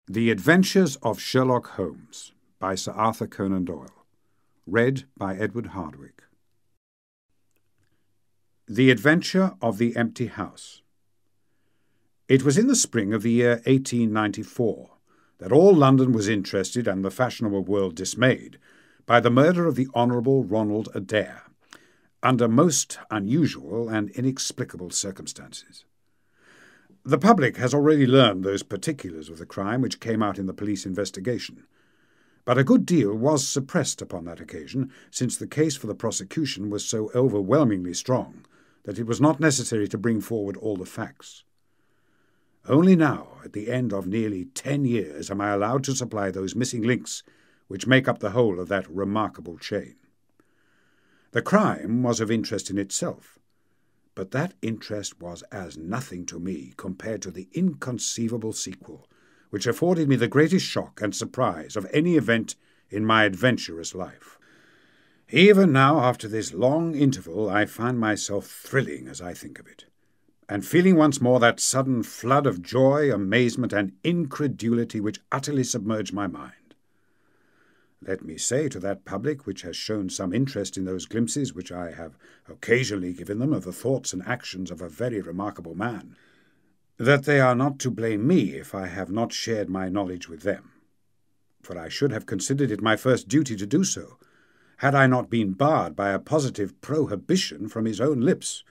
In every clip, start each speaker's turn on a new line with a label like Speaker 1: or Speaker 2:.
Speaker 1: The Adventures of Sherlock Holmes by Sir Arthur Conan Doyle. Read by Edward Hardwicke. The Adventure of the Empty House. It was in the spring of the year 1894 that all London was interested and the fashionable world dismayed by the murder of the Honourable Ronald Adair, under most unusual and inexplicable circumstances. The public has already learned those particulars of the crime which came out in the police investigation, but a good deal was suppressed upon that occasion, since the case for the prosecution was so overwhelmingly strong that it was not necessary to bring forward all the facts. Only now, at the end of nearly 10 years, am I allowed to supply those missing links which make up the whole of that remarkable chain. The crime was of interest in itself, but that interest was as nothing to me compared to the inconceivable sequel, which afforded me the greatest shock and surprise of any event in my adventurous life. Even now, after this long interval, I find myself thrilling as I think of it, and feeling once more that sudden flood of joy, amazement, and incredulity which utterly submerged my mind. Let me say to that public which has shown some interest in those glimpses which I have occasionally given them of the thoughts and actions of a very remarkable man, that they are not to blame me if I have not shared my knowledge with them, for I should have considered it my first duty to do so, had I not been barred by a positive prohibition from his own lips,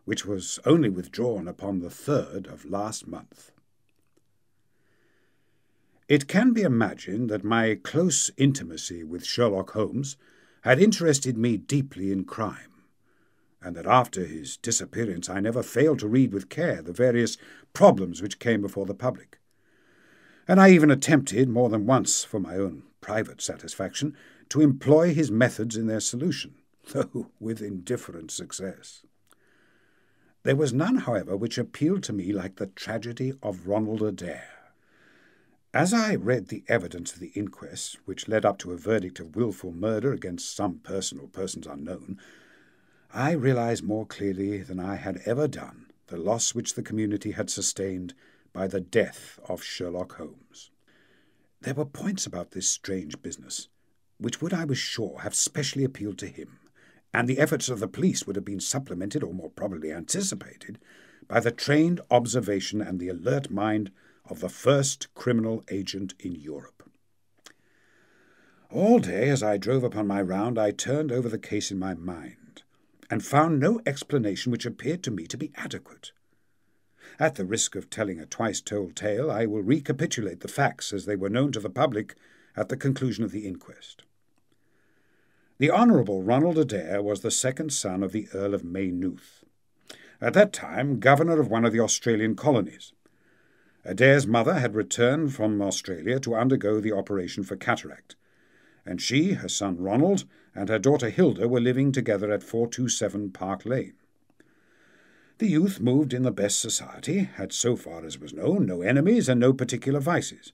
Speaker 1: which was only withdrawn upon the 3rd of last month. It can be imagined that my close intimacy with Sherlock Holmes had interested me deeply in crime, and that after his disappearance I never failed to read with care the various problems which came before the public. And I even attempted, more than once for my own private satisfaction, to employ his methods in their solution, though with indifferent success. There was none, however, which appealed to me like the tragedy of Ronald Adair. As I read the evidence of the inquest, which led up to a verdict of wilful murder against some person or persons unknown, I realized more clearly than I had ever done the loss which the community had sustained by the death of Sherlock Holmes. There were points about this strange business which would, I was sure, have specially appealed to him, and the efforts of the police would have been supplemented, or more probably anticipated, by the trained observation and the alert mind of the first criminal agent in Europe. All day, as I drove upon my round, I turned over the case in my mind, and found no explanation which appeared to me to be adequate. At the risk of telling a twice-told tale, I will recapitulate the facts as they were known to the public at the conclusion of the inquest. The Honourable Ronald Adair was the second son of the Earl of Maynooth, at that time governor of one of the Australian colonies. Adair's mother had returned from Australia to undergo the operation for cataract, and she, her son Ronald, and her daughter Hilda were living together at 427 Park Lane. The youth moved in the best society, had, so far as was known, no enemies and no particular vices.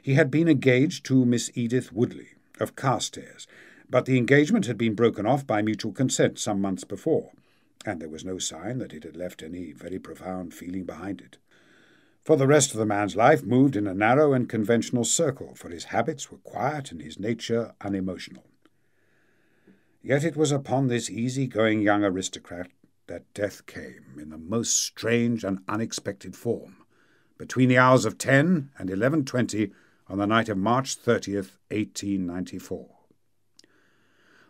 Speaker 1: He had been engaged to Miss Edith Woodley, of Carstairs, but the engagement had been broken off by mutual consent some months before, and there was no sign that it had left any very profound feeling behind it. For the rest of the man's life moved in a narrow and conventional circle, for his habits were quiet and his nature unemotional. Yet it was upon this easy-going young aristocrat that death came in the most strange and unexpected form, between the hours of 10 and 11:20 on the night of March 30th, 1894.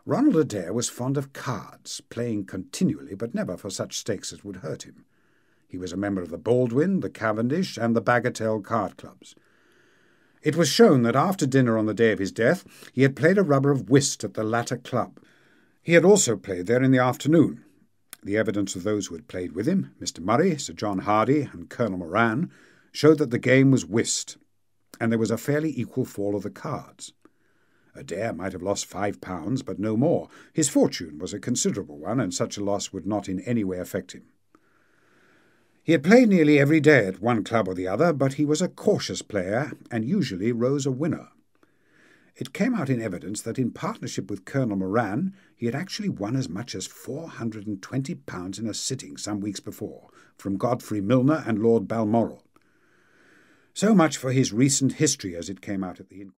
Speaker 1: Ronald Adair was fond of cards, playing continually, but never for such stakes as would hurt him. He was a member of the Baldwin, the Cavendish, and the Bagatelle card clubs. It was shown that after dinner on the day of his death he had played a rubber of whist at the latter club. He had also played there in the afternoon. The evidence of those who had played with him, Mr. Murray, Sir John Hardy, and Colonel Moran, showed that the game was whist, and there was a fairly equal fall of the cards. Adair might have lost £5, but no more. His fortune was a considerable one, and such a loss would not in any way affect him. He had played nearly every day at one club or the other, but he was a cautious player and usually rose a winner. It came out in evidence that in partnership with Colonel Moran he had actually won as much as £420 in a sitting some weeks before, from Godfrey Milner and Lord Balmoral. So much for his recent history as it came out at the inquest.